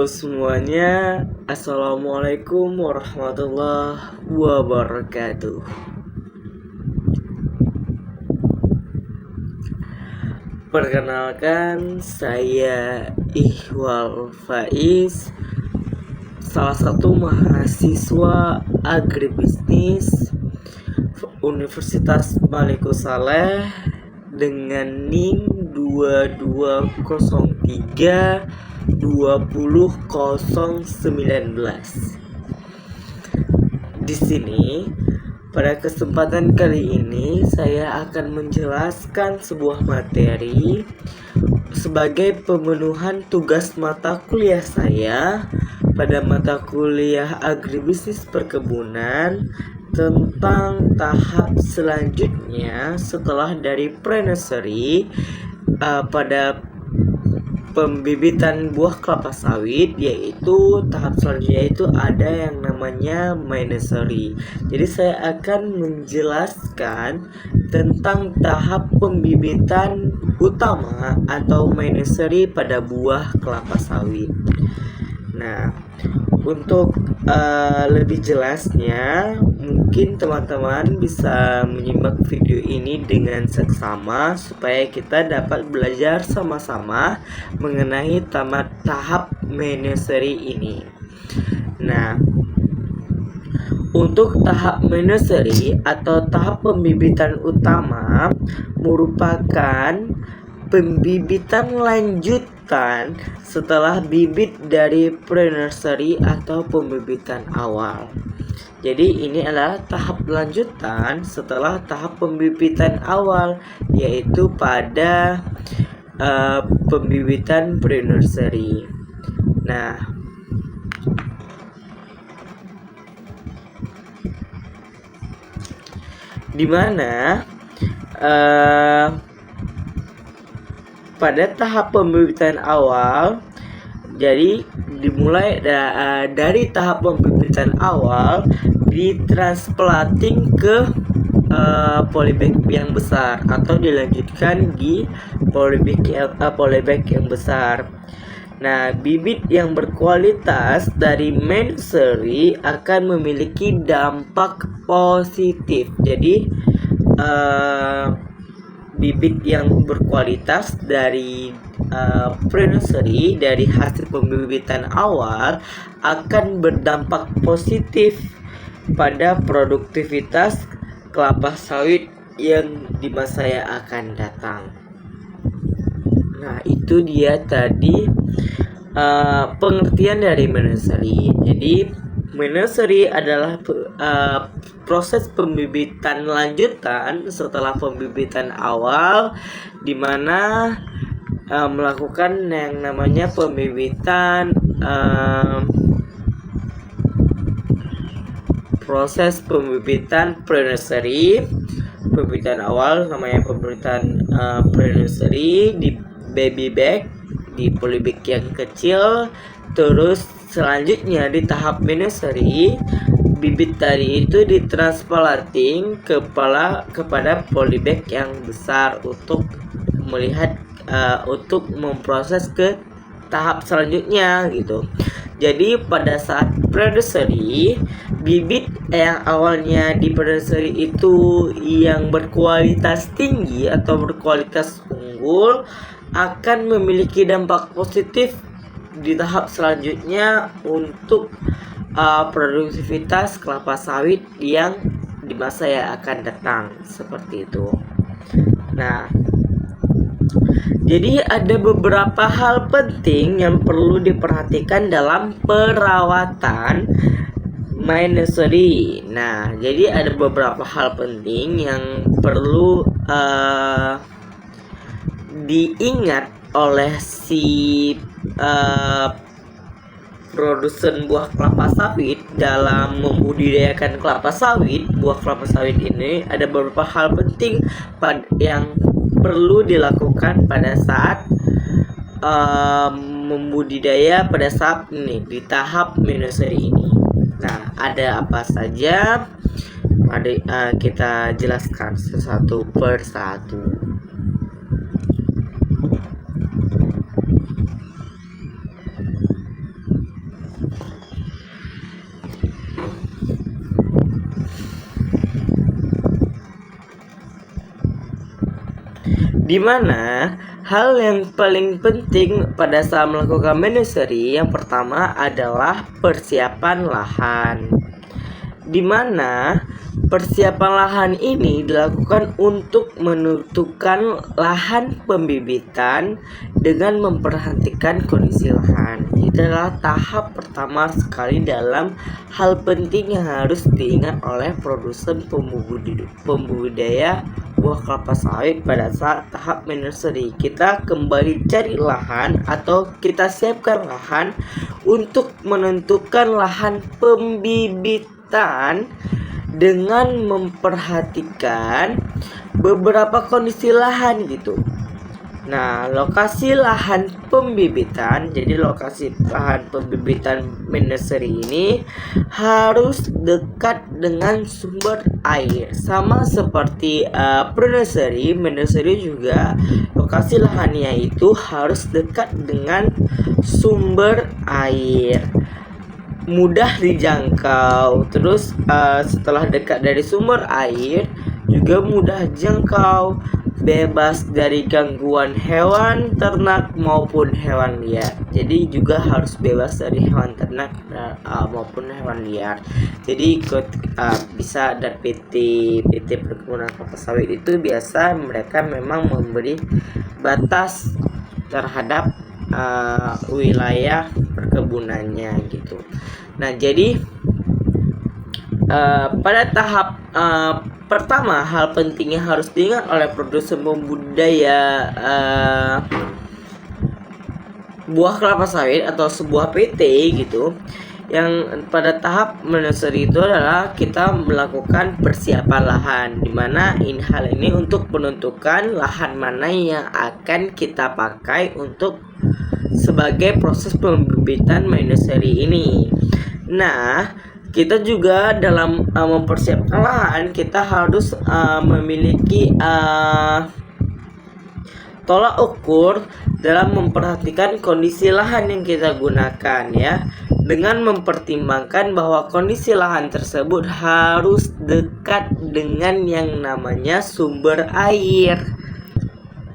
Halo semuanya, Assalamualaikum warahmatullahi wabarakatuh. Perkenalkan, saya Ihwal Faiz, salah satu mahasiswa agribisnis Universitas Baliku-Saleh dengan NIM 2203 20019. Di sini, pada kesempatan kali ini saya akan menjelaskan sebuah materi sebagai pemenuhan tugas mata kuliah saya pada mata kuliah agribisnis perkebunan tentang tahap selanjutnya setelah dari pre-nursery pada pembibitan buah kelapa sawit, yaitu tahap selanjutnya itu ada yang namanya nursery. Jadi saya akan menjelaskan tentang tahap pembibitan utama atau nursery pada buah kelapa sawit. Nah, untuk lebih jelasnya, mungkin teman-teman bisa menyimak video ini dengan seksama supaya kita dapat belajar sama-sama mengenai tahap nursery ini. Nah, untuk tahap nursery atau tahap pembibitan utama merupakan pembibitan lanjutan setelah bibit dari pre-nursery atau pembibitan awal. Jadi ini adalah tahap lanjutan setelah tahap pembibitan awal, yaitu pada pembibitan pre-nursery. Nah, di mana pada tahap pembibitan awal, jadi dimulai dari tahap pembibitan awal ditransplanting ke polybag yang besar atau dilanjutkan di polybag yang besar. Nah, bibit yang berkualitas dari nursery akan memiliki dampak positif. Jadi bibit yang berkualitas dari pre-nursery dari hasil pembibitan awal akan berdampak positif pada produktivitas kelapa sawit yang di masa yang akan datang. Nah, itu dia tadi pengertian dari nursery. Jadi nursery adalah proses pembibitan lanjutan setelah pembibitan awal, di mana melakukan yang namanya pembibitan proses pembibitan pre-nursery. Pembibitan awal namanya pembibitan pre-nursery di baby bag, di polybag yang kecil. Terus selanjutnya di tahap nursery, bibit tadi itu ditransplanting kepada polybag yang besar untuk melihat untuk memproses ke tahap selanjutnya gitu. Jadi pada saat pre-nursery, bibit yang awalnya di pre-nursery itu yang berkualitas tinggi atau berkualitas unggul akan memiliki dampak positif di tahap selanjutnya untuk produktivitas kelapa sawit yang di masa yang akan datang, seperti itu. Nah, jadi ada beberapa hal penting yang perlu diperhatikan dalam perawatan nursery. Nah, jadi ada beberapa hal penting yang perlu diingat oleh si produsen buah kelapa sawit dalam membudidayakan kelapa sawit. Buah kelapa sawit ini ada beberapa hal penting yang perlu dilakukan pada saat membudidaya pada saat ini di tahap nursery ini. Nah, ada apa saja? Mari kita jelaskan satu persatu. di mana hal yang paling penting pada saat melakukan nursery yang pertama adalah persiapan lahan, di mana persiapan lahan ini dilakukan untuk menentukan lahan pembibitan dengan memperhatikan kondisi lahan. Itu adalah tahap pertama sekali dalam hal penting yang harus diingat oleh produsen pembudidaya buah kelapa sawit pada saat tahap nursery. Kita kembali cari lahan atau kita siapkan lahan untuk menentukan lahan pembibitan dengan memperhatikan beberapa kondisi lahan gitu. Nah, lokasi lahan pembibitan, jadi lokasi lahan pembibitan nursery ini harus dekat dengan sumber air. Sama seperti pre-nursery, nursery juga lokasi lahannya itu harus dekat dengan sumber air, mudah dijangkau. Terus setelah dekat dari sumber air juga mudah jangkau, bebas dari gangguan hewan ternak maupun hewan liar. Jadi juga harus bebas dari hewan ternak maupun hewan liar. Jadi bisa dari PT perkebunan kelapa sawit itu biasa mereka memang memberi batas terhadap wilayah perkebunannya gitu. Nah, jadi pada tahap pertama, hal penting yang harus diingat oleh produsen pembudidaya buah kelapa sawit atau sebuah PT gitu, yang pada tahap nursery itu adalah kita melakukan persiapan lahan, dimana hal ini untuk menentukan lahan mana yang akan kita pakai untuk sebagai proses pembibitan nursery ini. Nah, kita juga dalam mempersiapkan lahan, kita harus memiliki tolak ukur dalam memperhatikan kondisi lahan yang kita gunakan ya, dengan mempertimbangkan bahwa kondisi lahan tersebut harus dekat dengan yang namanya sumber air.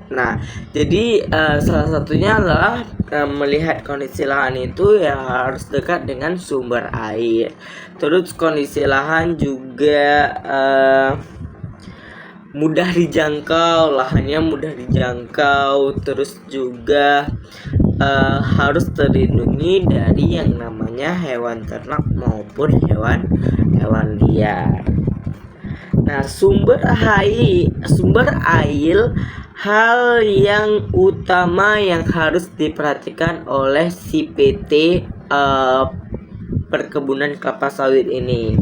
Nah, jadi salah satunya adalah melihat kondisi lahan itu ya harus dekat dengan sumber air. Terus kondisi lahan juga mudah dijangkau, lahannya mudah dijangkau. Terus juga harus terlindungi dari yang namanya hewan ternak maupun hewan liar. Nah, sumber air hal yang utama yang harus diperhatikan oleh si PT perkebunan kelapa sawit ini,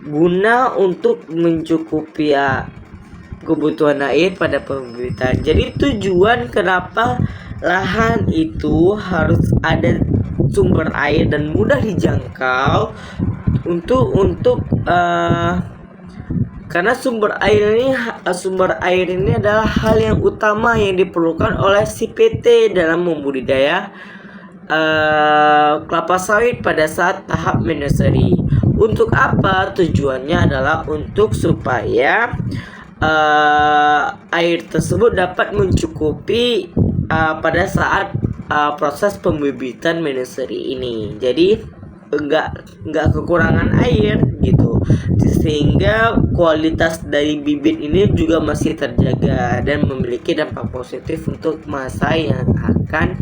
guna untuk mencukupi kebutuhan air pada pembibitan. Jadi tujuan kenapa lahan itu harus ada sumber air dan mudah dijangkau untuk karena sumber air ini adalah hal yang utama yang diperlukan oleh si PT dalam membudidaya kelapa sawit pada saat tahap nursery. Untuk apa? Tujuannya adalah untuk supaya air tersebut dapat mencukupi pada saat proses pembibitan nursery ini. Jadi enggak kekurangan air gitu, sehingga kualitas dari bibit ini juga masih terjaga dan memiliki dampak positif untuk masa yang akan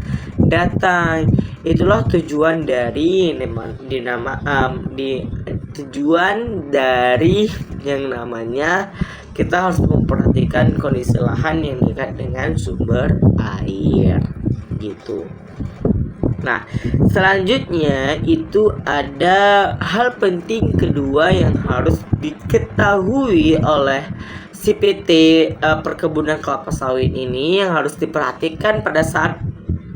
datang. Itulah tujuan dari tujuan dari yang namanya kita harus memperhatikan kondisi lahan yang dekat dengan sumber air gitu. Nah, selanjutnya itu ada hal penting kedua yang harus diketahui oleh si PT perkebunan kelapa sawit ini, yang harus diperhatikan pada saat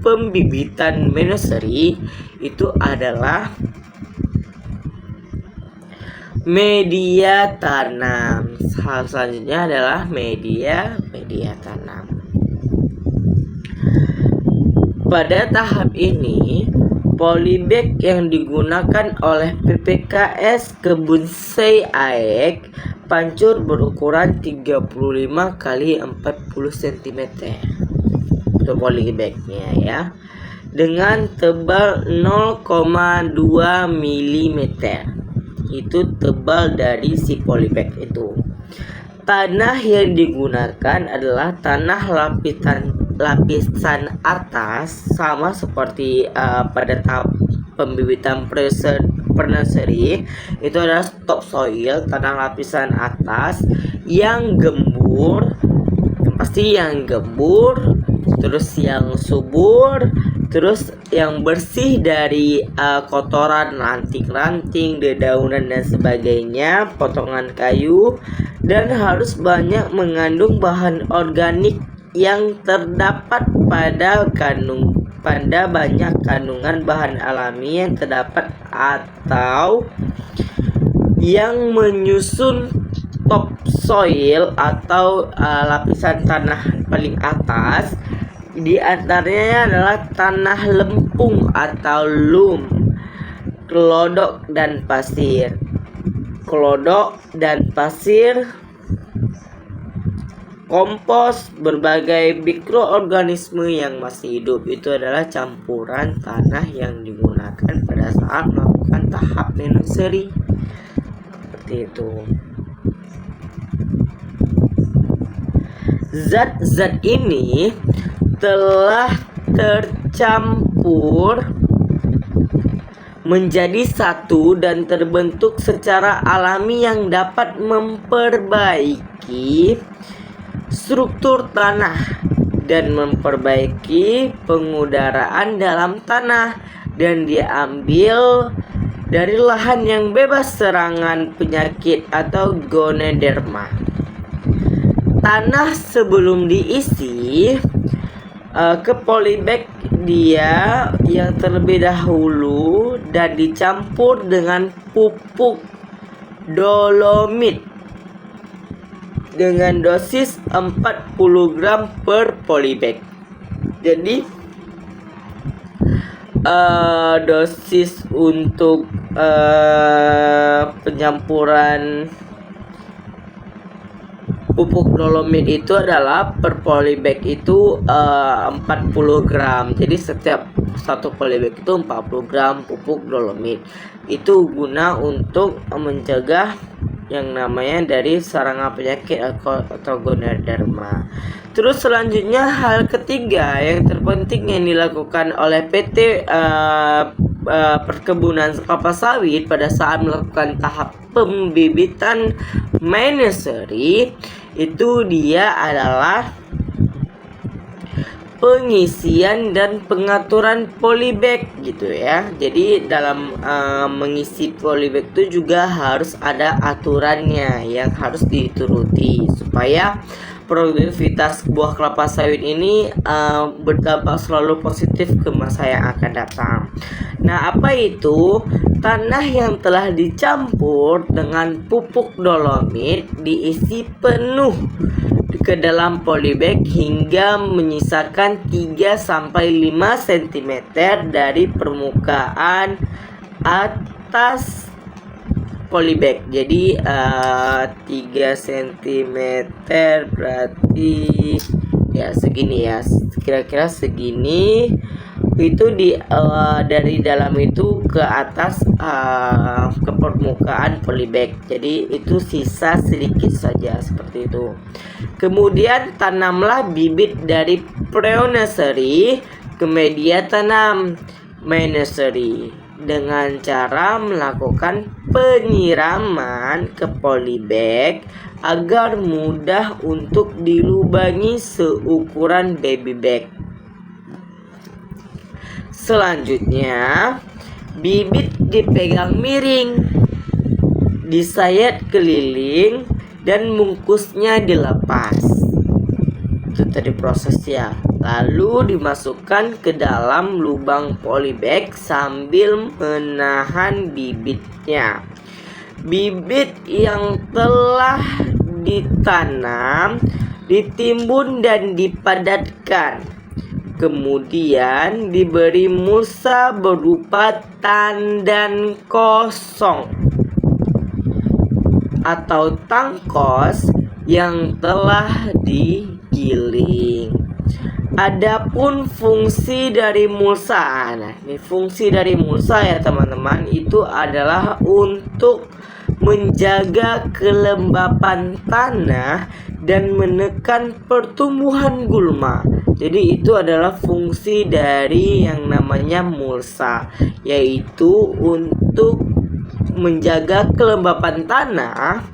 pembibitan nursery itu adalah media tanam. Hal selanjutnya adalah media tanam. Pada tahap ini, polybag yang digunakan oleh PPKS Kebun Sei Aek pancur berukuran 35 kali 40 cm untuk polybagnya ya, dengan tebal 0,2 mm. Itu tebal dari si polybag itu. Tanah yang digunakan adalah tanah lapisan atas, sama seperti pada tahap pembibitan pre-nursery. Itu adalah topsoil, tanah lapisan atas yang gembur, pasti yang gembur, terus yang subur, terus yang bersih dari kotoran, ranting-ranting, dedaunan dan sebagainya, potongan kayu, dan harus banyak mengandung bahan organik yang terdapat pada banyak kandungan bahan alami yang terdapat atau yang menyusun topsoil atau lapisan tanah paling atas. Di antaranya adalah tanah lempung atau loam, kelodok dan pasir. Kompos, berbagai mikroorganisme yang masih hidup. Itu adalah campuran tanah yang digunakan pada saat melakukan tahap nursery. Seperti itu. Zat-zat ini telah tercampur menjadi satu dan terbentuk secara alami yang dapat memperbaiki struktur tanah dan memperbaiki pengudaraan dalam tanah, dan diambil dari lahan yang bebas serangan penyakit atau gonoderma. Tanah sebelum diisi ke polybag dia yang terlebih dahulu dan dicampur dengan pupuk dolomit dengan dosis 40 gram per polybag. Jadi dosis untuk pencampuran pupuk dolomit itu adalah per polybag itu 40 gram. Jadi setiap satu polybag itu 40 gram pupuk dolomit. Itu guna untuk mencegah yang namanya dari serangan penyakit atau gonoderma. Terus selanjutnya hal ketiga yang terpenting yang dilakukan oleh PT perkebunan kelapa sawit pada saat melakukan tahap pembibitan nursery, itu dia adalah pengisian dan pengaturan polybag gitu ya. Jadi dalam mengisi polybag itu juga harus ada aturannya yang harus dituruti supaya produktivitas buah kelapa sawit ini berdampak selalu positif ke masa yang akan datang. Nah, apa itu? Tanah yang telah dicampur dengan pupuk dolomit diisi penuh ke dalam polybag hingga menyisakan 3-5 cm dari permukaan atas polybag. Jadi 3 cm berarti ya segini ya, kira-kira segini. Itu dari dalam itu ke atas ke permukaan polybag. Jadi itu sisa sedikit saja seperti itu. Kemudian tanamlah bibit dari pre-nursery ke media tanam main nursery dengan cara melakukan penyiraman ke polybag agar mudah untuk dilubangi seukuran baby bag. Selanjutnya, bibit dipegang miring, disayat keliling, dan mungkusnya dilepas. Itu tadi prosesnya. Lalu dimasukkan ke dalam lubang polybag sambil menahan bibitnya. Bibit yang telah ditanam ditimbun dan dipadatkan. Kemudian diberi mulsa berupa tandan kosong atau tangkos yang telah digiling. Adapun fungsi dari mulsa. Nah, ini fungsi dari mulsa ya teman-teman, itu adalah untuk menjaga kelembapan tanah dan menekan pertumbuhan gulma. Jadi itu adalah fungsi dari yang namanya mulsa, yaitu untuk menjaga kelembapan tanah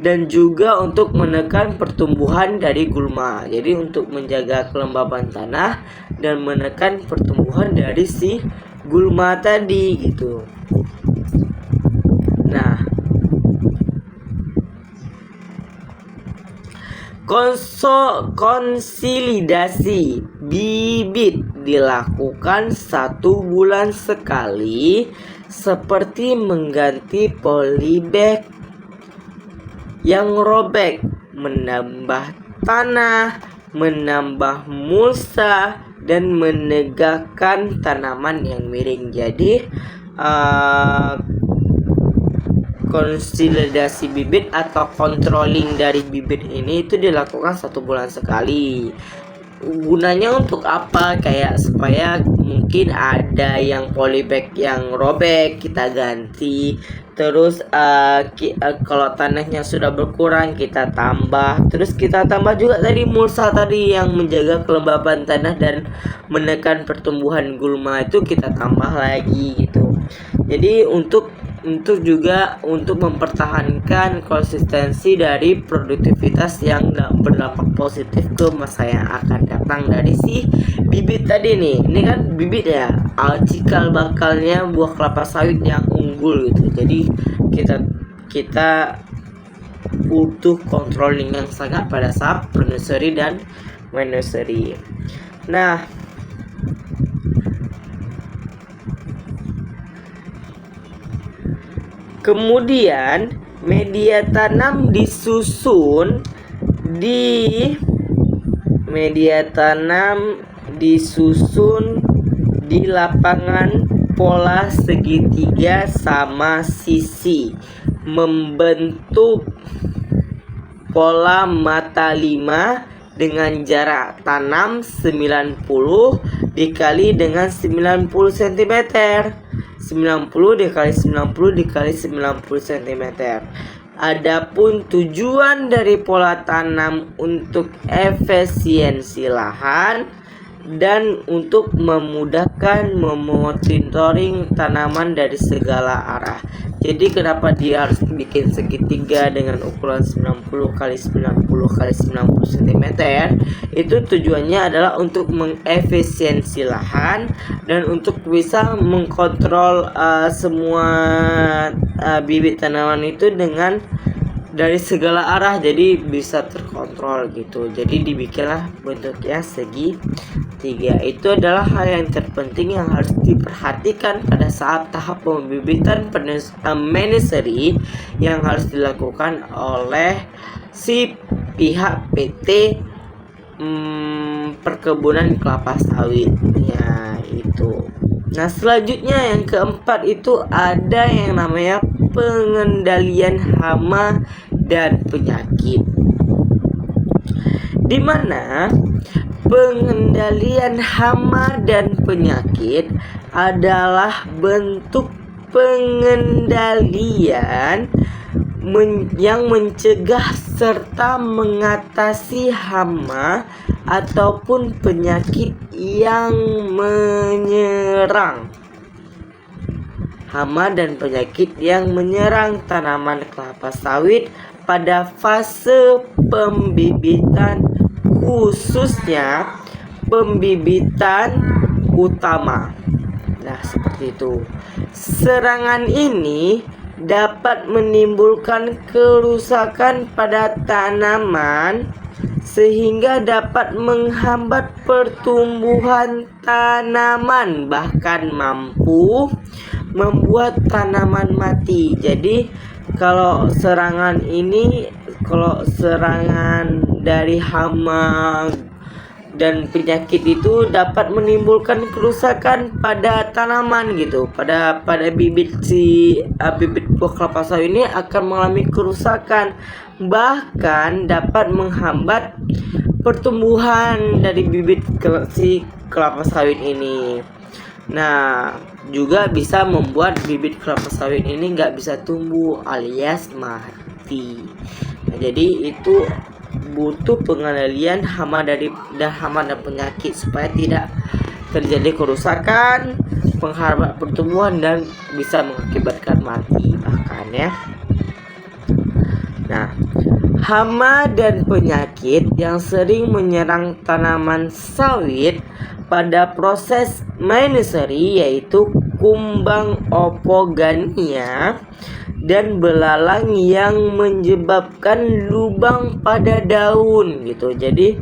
dan juga untuk menekan pertumbuhan dari gulma. Jadi untuk menjaga kelembapan tanah dan menekan pertumbuhan dari si gulma tadi gitu. Nah, konsolidasi bibit dilakukan 1 bulan sekali, seperti mengganti polybag yang robek, menambah tanah, menambah mulsa, dan menegakkan tanaman yang miring. Jadi konsolidasi bibit atau controlling dari bibit ini itu dilakukan 1 bulan sekali. Gunanya untuk apa? Kayak supaya mungkin ada yang polybag yang robek kita ganti, terus kalau tanahnya sudah berkurang kita tambah, terus kita tambah juga tadi mulsa tadi yang menjaga kelembapan tanah dan menekan pertumbuhan gulma, itu kita tambah lagi gitu. Jadi untuk mempertahankan konsistensi dari produktivitas yang berdampak positif ke masa yang akan datang dari si bibit tadi nih. Ini kan bibit ya, cikal bakalnya buah kelapa sawit yang unggul gitu. Jadi kita butuh controlling yang sangat pada saat pre-nursery dan men-nursery. Nah, kemudian media tanam disusun di lapangan pola segitiga sama sisi, membentuk pola mata 5 dengan jarak tanam 90 dikali dengan 90 cm. 90 dikali 90 dikali 90 cm. Adapun tujuan dari pola tanam untuk efisiensi lahan dan untuk memudahkan memonitoring tanaman dari segala arah. Jadi kenapa dia harus bikin segitiga dengan ukuran 90 kali 90 kali 90 cm? Itu tujuannya adalah untuk mengefisiensi lahan dan untuk bisa mengkontrol semua bibit tanaman itu dengan dari segala arah, jadi bisa terkontrol gitu. Jadi dibikinlah bentuknya segitiga. Itu adalah hal yang terpenting yang harus diperhatikan pada saat tahap pembibitan men-nursery yang harus dilakukan oleh si pihak PT perkebunan kelapa sawit ya itu. Nah, selanjutnya yang keempat itu ada yang namanya pengendalian hama dan penyakit, di mana pengendalian hama dan penyakit adalah bentuk pengendalian yang mencegah serta mengatasi hama ataupun penyakit yang menyerang. Hama dan penyakit yang menyerang tanaman kelapa sawit pada fase pembibitan, khususnya pembibitan utama. Nah, seperti itu. Serangan ini dapat menimbulkan kerusakan pada tanaman sehingga dapat menghambat pertumbuhan tanaman, bahkan mampu membuat tanaman mati. Jadi kalau serangan dari hama dan penyakit itu dapat menimbulkan kerusakan pada tanaman gitu. Pada bibit bibit buah kelapa sawit ini akan mengalami kerusakan, bahkan dapat menghambat pertumbuhan dari bibit si kelapa sawit ini. Nah, juga bisa membuat bibit kelapa sawit ini nggak bisa tumbuh alias mati. Nah, jadi itu butuh pengendalian hama dan penyakit supaya tidak terjadi kerusakan, menghambat pertumbuhan dan bisa mengakibatkan mati bahkan ya. Nah, hama dan penyakit yang sering menyerang tanaman sawit pada proses nursery yaitu kumbang opogania dan belalang yang menyebabkan lubang pada daun gitu. Jadi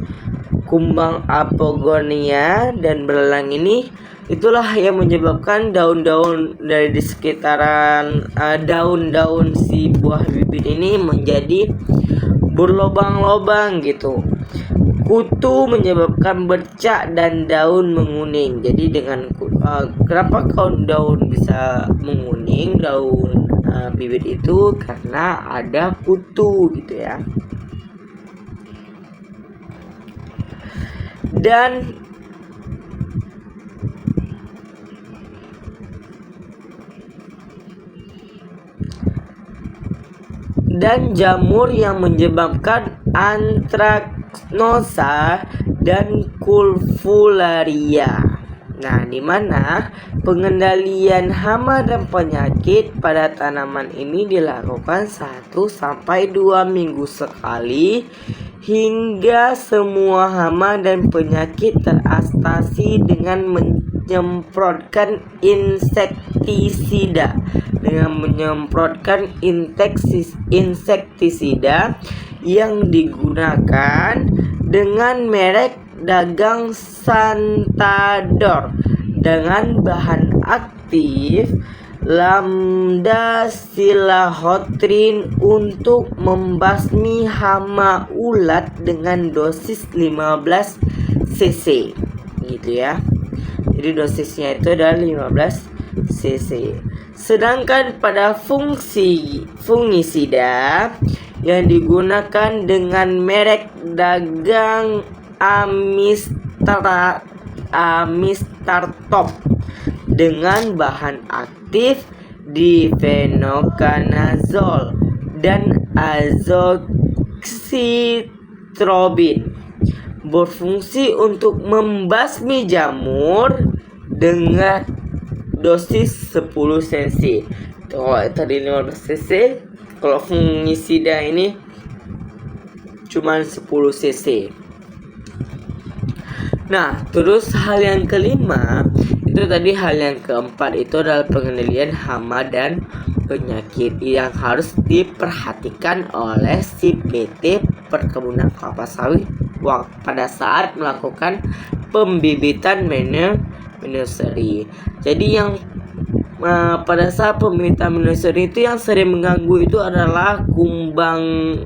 kumbang apogonia dan belalang ini itulah yang menyebabkan daun-daun dari di sekitaran daun-daun si buah bibit ini menjadi berlobang-lobang gitu. Kutu menyebabkan bercak dan daun menguning. Jadi dengan kenapa daun bisa menguning, daun bibit itu karena ada kutu gitu ya. Dan jamur yang menyebabkan antraknosa dan kulvularia. Nah, di mana pengendalian hama dan penyakit pada tanaman ini dilakukan 1-2 minggu sekali hingga semua hama dan penyakit teratasi dengan menyemprotkan insektisida. Dengan menyemprotkan insektisida yang digunakan dengan merek dagang Santador dengan bahan aktif lambda-silahotrin untuk membasmi hama ulat dengan dosis 15 cc gitu ya. Jadi dosisnya itu adalah 15 cc. Sedangkan pada fungisida yang digunakan dengan merek dagang Amistartop dengan bahan aktif difenoconazole dan azoxystrobin berfungsi untuk membasmi jamur dengan dosis 10 cc. Kalau tadi 15 cc, kalau fungisida ini cuma 10 cc. Nah, terus hal yang kelima itu tadi, hal yang keempat itu adalah pengendalian hama dan penyakit yang harus diperhatikan oleh si PT Perkebunan Kelapa Sawit pada saat melakukan pembibitan nursery. Jadi yang pada saat pembibitan nursery itu yang sering mengganggu itu adalah kumbang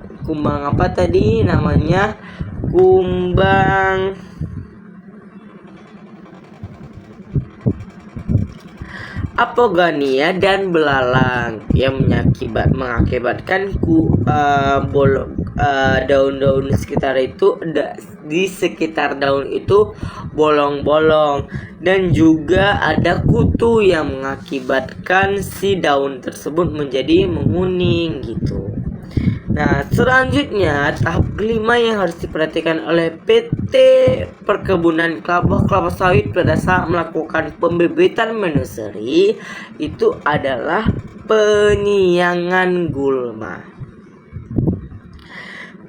apa tadi namanya, kumbang apogania dan belalang yang mengakibatkan daun-daun sekitar itu di sekitar daun itu bolong-bolong, dan juga ada kutu yang mengakibatkan si daun tersebut menjadi menguning gitu. Nah, selanjutnya tahap kelima yang harus diperhatikan oleh PT Perkebunan Kelapa Sawit pada saat melakukan pembibitan nursery itu adalah penyiangan gulma.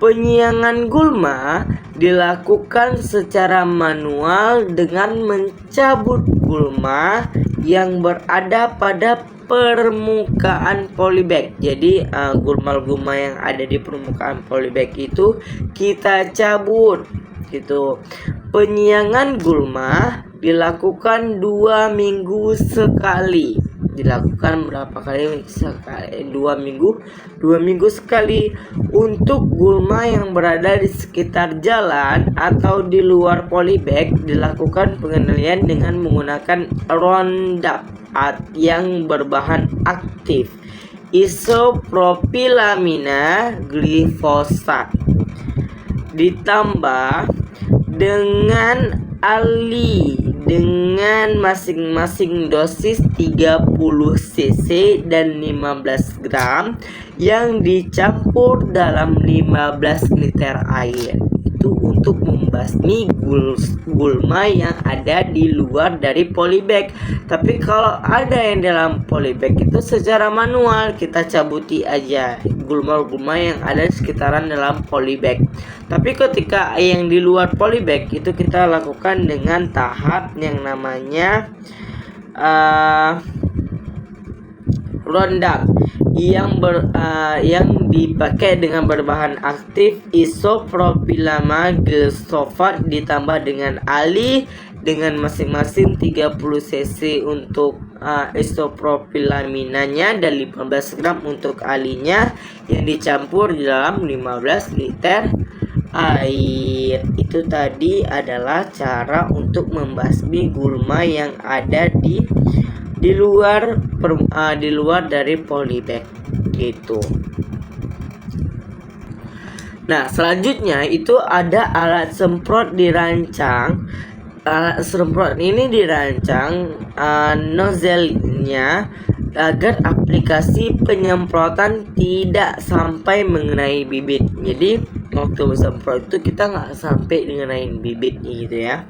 Penyiangan gulma dilakukan secara manual dengan mencabut gulma yang berada pada permukaan polybag. Jadi gulma-gulma yang ada di permukaan polybag itu kita cabut gitu. Penyiangan gulma dilakukan 2 minggu sekali. dilakukan berapa kali sekali, 2 minggu sekali. Untuk gulma yang berada di sekitar jalan atau di luar polybag dilakukan pengendalian dengan menggunakan Roundup yang berbahan aktif isopropilamina glifosat ditambah dengan ali dengan masing-masing dosis 30 cc dan 15 gram yang dicampur dalam 15 liter air. Itu untuk membasmi gulma yang ada di luar dari polybag. Tapi kalau ada yang dalam polybag itu secara manual kita cabuti aja gulma-gulma yang ada di sekitaran dalam polybag. Tapi ketika yang di luar polybag itu kita lakukan dengan tahap yang namanya Roundup yang dipakai dengan berbahan aktif isopropilama glifosat ditambah dengan ali dengan masing-masing 30 cc untuk isopropilaminanya dan 15 gram untuk alinya yang dicampur di dalam 15 liter air. Itu tadi adalah cara untuk membasmi gulma yang ada di luar dari polybag gitu. Nah, selanjutnya itu ada alat semprot dirancang. Alat semprot ini dirancang nozzle-nya agar aplikasi penyemprotan tidak sampai mengenai bibit. Jadi waktu semprot itu kita nggak sampai mengenai bibit gitu ya.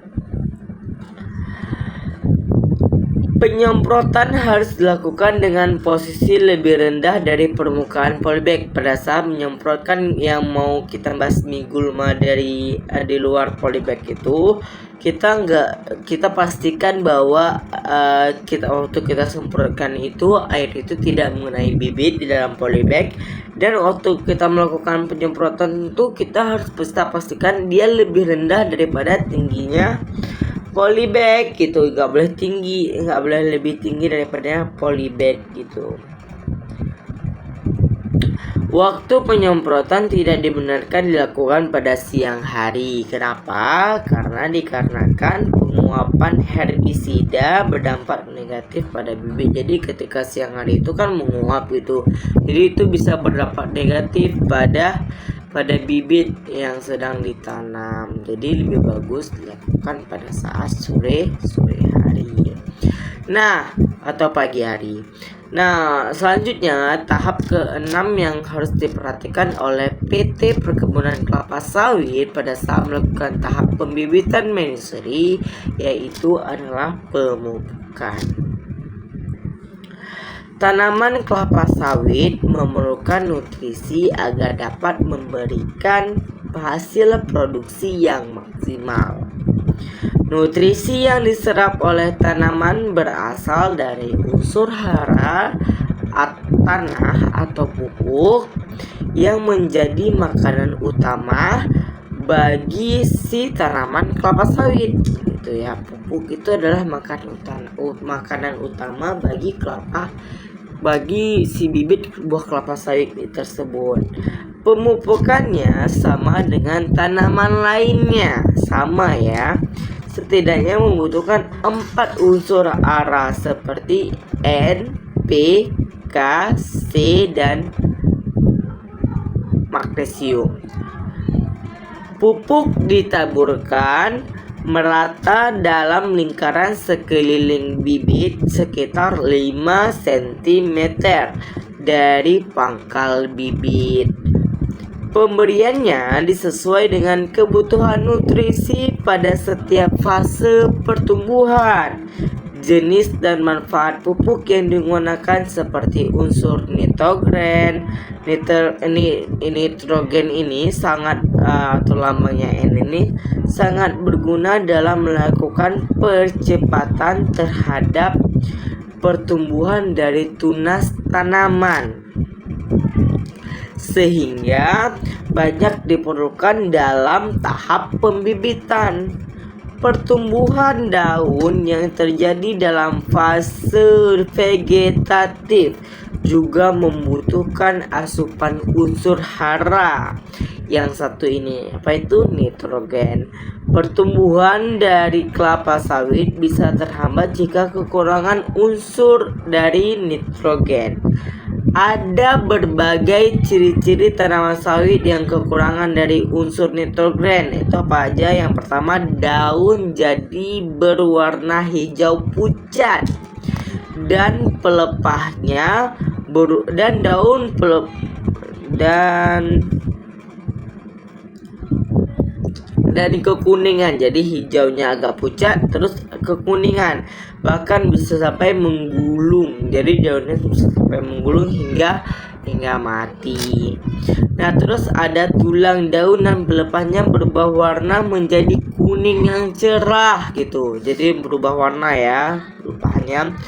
Penyemprotan harus dilakukan dengan posisi lebih rendah dari permukaan polybag. Pada saat menyemprotkan yang mau kita basmi gulma dari di luar polybag itu, kita pastikan bahwa waktu kita semprotkan itu air itu tidak mengenai bibit di dalam polybag. Dan waktu kita melakukan penyemprotan itu kita harus pastikan dia lebih rendah daripada tingginya polybag gitu, nggak boleh lebih tinggi daripada polybag gitu. Waktu penyemprotan tidak dibenarkan dilakukan pada siang hari. Kenapa? Karena dikarenakan penguapan herbisida berdampak negatif pada bibit. Jadi ketika siang hari itu kan menguap itu, jadi itu bisa berdampak negatif pada bibit yang sedang ditanam. Jadi lebih bagus dilakukan pada saat sore hari. Nah, atau pagi hari. Nah, selanjutnya tahap ke-6 yang harus diperhatikan oleh PT Perkebunan Kelapa Sawit pada saat melakukan tahap pembibitan nursery yaitu adalah pemupukan. Tanaman kelapa sawit memerlukan nutrisi agar dapat memberikan hasil produksi yang maksimal. Nutrisi yang diserap oleh tanaman berasal dari unsur hara tanah atau pupuk yang menjadi makanan utama bagi si tanaman kelapa sawit. Gitu ya, pupuk itu adalah makanan utama bagi si bibit buah kelapa sawit tersebut. Pemupukannya sama dengan tanaman lainnya, sama ya. Setidaknya membutuhkan 4 unsur hara seperti N, P, K, C, dan magnesium. Pupuk ditaburkan merata dalam lingkaran sekeliling bibit sekitar 5 cm dari pangkal bibit. Pemberiannya disesuai dengan kebutuhan nutrisi pada setiap fase pertumbuhan. Jenis dan manfaat pupuk yang digunakan seperti unsur nitrogen ini sangat atau lambangnya N ini sangat berguna dalam melakukan percepatan terhadap pertumbuhan dari tunas tanaman, sehingga banyak diperlukan dalam tahap pembibitan. Pertumbuhan daun yang terjadi dalam fase vegetatif juga membutuhkan asupan unsur hara. Yang satu ini, apa itu? Nitrogen. Pertumbuhan dari kelapa sawit bisa terhambat jika kekurangan unsur dari nitrogen. Ada berbagai ciri-ciri tanaman sawit yang kekurangan dari unsur nitrogen. Itu apa aja? Yang pertama, daun jadi berwarna hijau pucat dan pelepahnya dan kekuningan. Jadi hijaunya agak pucat terus kekuningan, bahkan bisa sampai menggulung. Jadi daunnya bisa sampai menggulung hingga mati. Nah, terus ada tulang daun dan pelepahnya berubah warna menjadi kuning yang cerah gitu. Jadi berubah warna ya pelepahnya.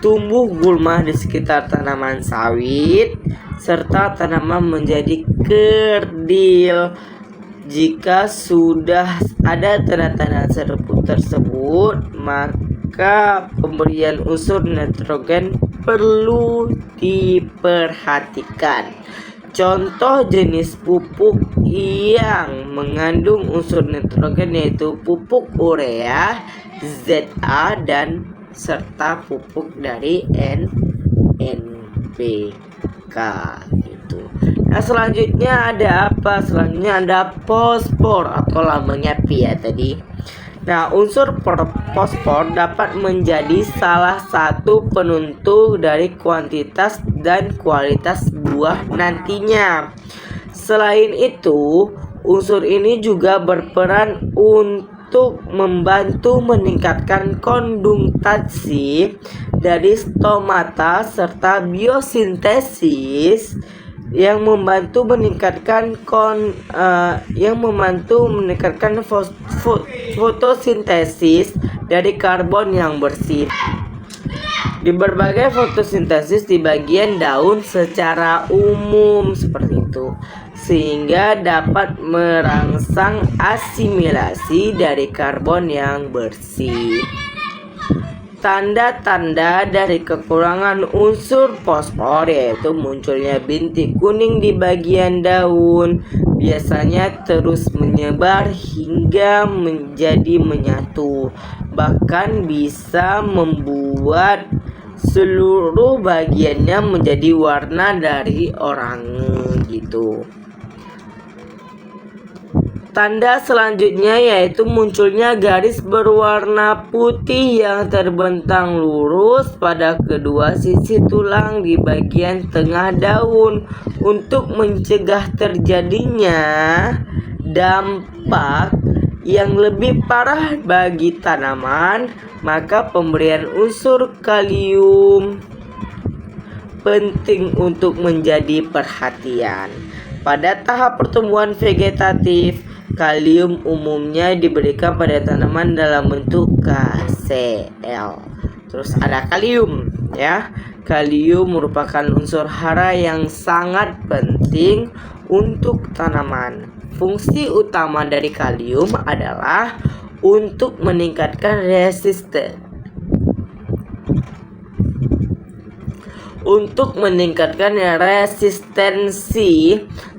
Tumbuh gulma di sekitar tanaman sawit serta tanaman menjadi kerdil. Jika sudah ada tanda-tanda tersebut, maka pemberian unsur nitrogen perlu diperhatikan. Contoh jenis pupuk yang mengandung unsur nitrogen yaitu pupuk urea, ZA, dan serta pupuk dari NPK itu. Nah, selanjutnya ada apa? Selanjutnya ada fosfor atau lambangnya P ya tadi. Nah, unsur fosfor dapat menjadi salah satu penentu dari kuantitas dan kualitas buah nantinya. Selain itu, unsur ini juga berperan untuk membantu meningkatkan kondensasi dari stomata serta biosintesis yang membantu meningkatkan fotosintesis dari karbon yang bersih. Di berbagai fotosintesis di bagian daun secara umum seperti itu, sehingga dapat merangsang asimilasi dari karbon yang bersih. Tanda-tanda dari kekurangan unsur fosfor yaitu munculnya bintik kuning di bagian daun, biasanya terus menyebar hingga menjadi menyatu, bahkan bisa membuat seluruh bagiannya menjadi warna dari oranye gitu. Tanda selanjutnya yaitu munculnya garis berwarna putih yang terbentang lurus pada kedua sisi tulang di bagian tengah daun. Untuk mencegah terjadinya dampak yang lebih parah bagi tanaman, maka pemberian unsur kalium penting untuk menjadi perhatian. Pada tahap pertumbuhan vegetatif, kalium umumnya diberikan pada tanaman dalam bentuk KCl. Terus ada kalium ya. Kalium merupakan unsur hara yang sangat penting untuk tanaman. Fungsi utama dari kalium adalah untuk meningkatkan resistensi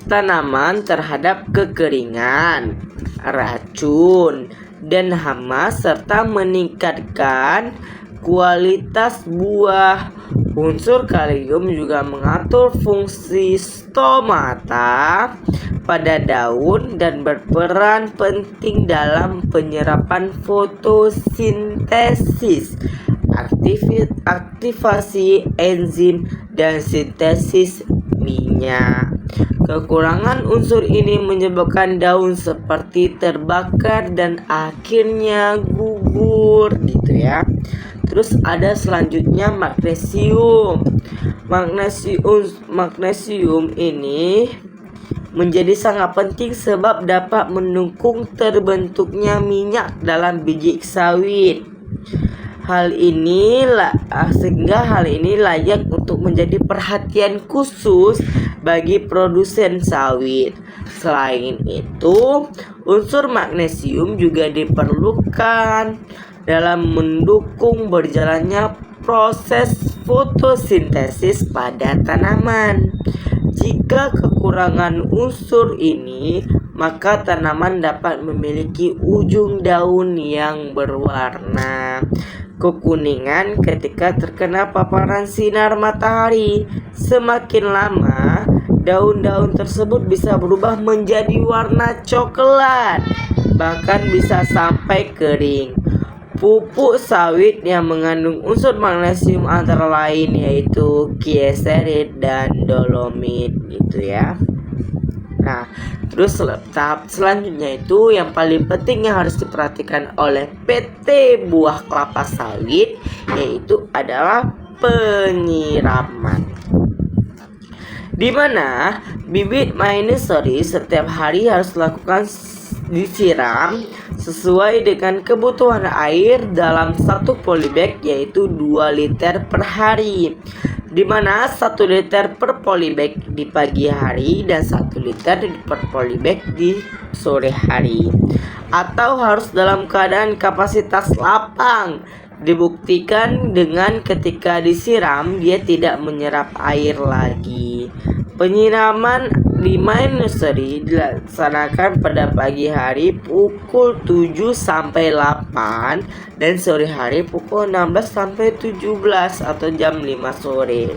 tanaman terhadap kekeringan, racun, dan hama serta meningkatkan kualitas buah. Unsur kalium juga mengatur fungsi stomata pada daun dan berperan penting dalam penyerapan fotosintesis, aktivasi enzim, dan sintesis minyak. Kekurangan unsur ini menyebabkan daun seperti terbakar dan akhirnya gugur gitu ya. Terus ada selanjutnya magnesium. Magnesium ini menjadi sangat penting sebab dapat mendukung terbentuknya minyak dalam biji sawit. Sehingga hal ini layak untuk menjadi perhatian khusus bagi produsen sawit. Selain itu, unsur magnesium juga diperlukan dalam mendukung berjalannya proses fotosintesis pada tanaman. Jika kekurangan unsur ini, maka tanaman dapat memiliki ujung daun yang berwarna kekuningan ketika terkena paparan sinar matahari. Semakin lama, daun-daun tersebut bisa berubah menjadi warna coklat, bahkan bisa sampai kering. Pupuk sawit yang mengandung unsur magnesium antara lain yaitu kieserit dan dolomit gitu ya. Nah, terus tahap selanjutnya itu yang paling penting yang harus diperhatikan oleh PT Buah Kelapa Sawit yaitu adalah penyiraman. Di mana bibit Mainesori setiap hari harus dilakukan disiram sesuai dengan kebutuhan air dalam satu polybag yaitu 2 liter per hari, di mana 1 liter per polybag di pagi hari dan 1 liter per polybag di sore hari, atau harus dalam keadaan kapasitas lapang. Dibuktikan dengan ketika disiram dia tidak menyerap air lagi. Penyiraman di Mainesori dilaksanakan pada pagi hari pukul 7 sampai 8 dan sore hari pukul 16 sampai 17 atau jam 5 sore.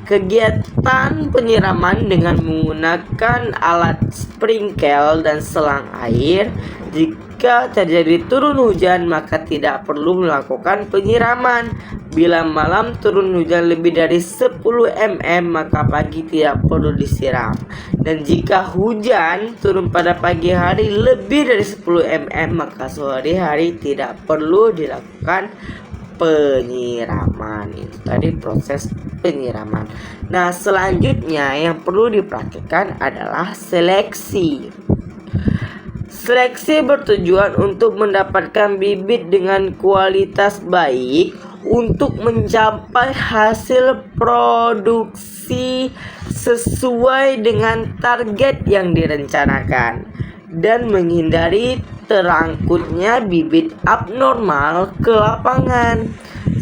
Kegiatan penyiraman dengan menggunakan alat sprinkle dan selang air. Jika terjadi turun hujan maka tidak perlu melakukan penyiraman. Bila malam turun hujan lebih dari 10 mm maka pagi tidak perlu disiram. Dan jika hujan turun pada pagi hari lebih dari 10 mm maka sore hari tidak perlu dilakukan penyiraman. Itu tadi proses penyiraman. Nah, selanjutnya yang perlu diperhatikan adalah seleksi. Seleksi bertujuan untuk mendapatkan bibit dengan kualitas baik untuk mencapai hasil produksi sesuai dengan target yang direncanakan dan menghindari terangkutnya bibit abnormal ke lapangan.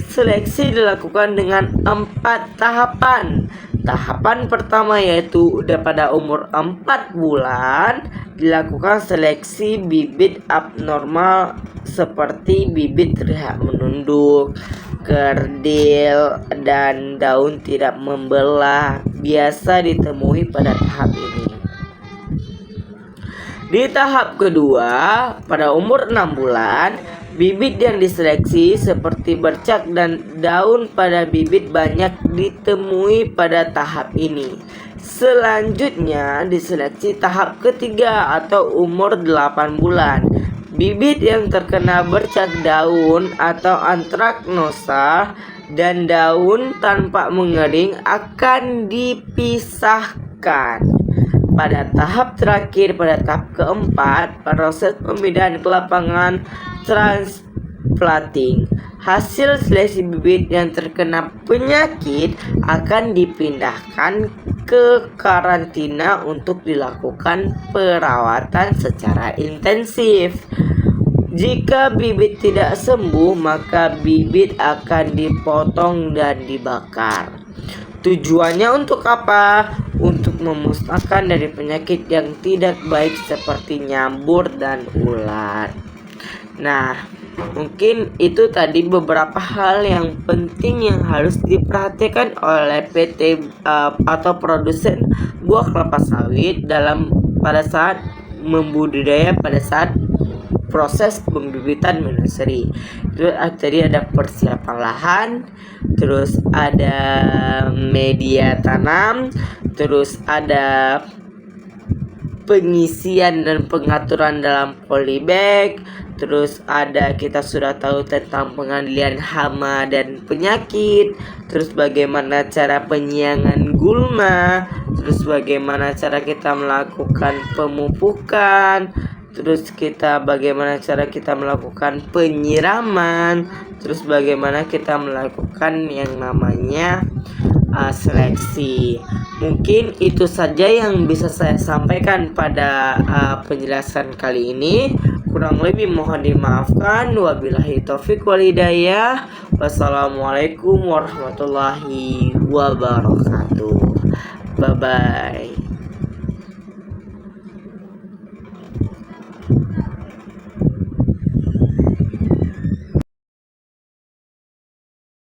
Seleksi dilakukan dengan 4 tahapan. Tahapan pertama yaitu pada umur 4 bulan dilakukan seleksi bibit abnormal seperti bibit terlihat menunduk, kerdil, dan daun tidak membelah, biasa ditemui pada tahap ini. Di tahap kedua, pada umur 6 bulan, bibit yang diseleksi seperti bercak dan daun pada bibit banyak ditemui pada tahap ini. Selanjutnya diseleksi tahap ketiga atau umur 8 bulan. Bibit yang terkena bercak daun atau antraknosa dan daun tanpa mengering akan dipisahkan. Pada tahap terakhir, pada tahap keempat, proses pemindahan ke lapangan transplanting. Hasil seleksi bibit yang terkena penyakit akan dipindahkan ke karantina untuk dilakukan perawatan secara intensif. Jika bibit tidak sembuh, maka bibit akan dipotong dan dibakar. Tujuannya untuk apa? Untuk memusnahkan dari penyakit yang tidak baik seperti nyambur dan ulat. Nah, mungkin itu tadi beberapa hal yang penting yang harus diperhatikan oleh PT atau produsen buah kelapa sawit pada saat membudidaya, pada saat proses pembibitan Mainesori. Terus tadi ada persiapan lahan, terus ada media tanam, terus ada pengisian dan pengaturan dalam polybag, terus ada kita sudah tahu tentang pengendalian hama dan penyakit, terus bagaimana cara penyiangan gulma, terus bagaimana cara kita melakukan pemupukan, terus bagaimana cara kita melakukan penyiraman, terus bagaimana kita melakukan yang namanya seleksi. Mungkin itu saja yang bisa saya sampaikan pada penjelasan kali ini. Kurang lebih mohon dimaafkan. Wabillahi taufik wal hidayah. Wassalamualaikum warahmatullahi wabarakatuh. Bye bye.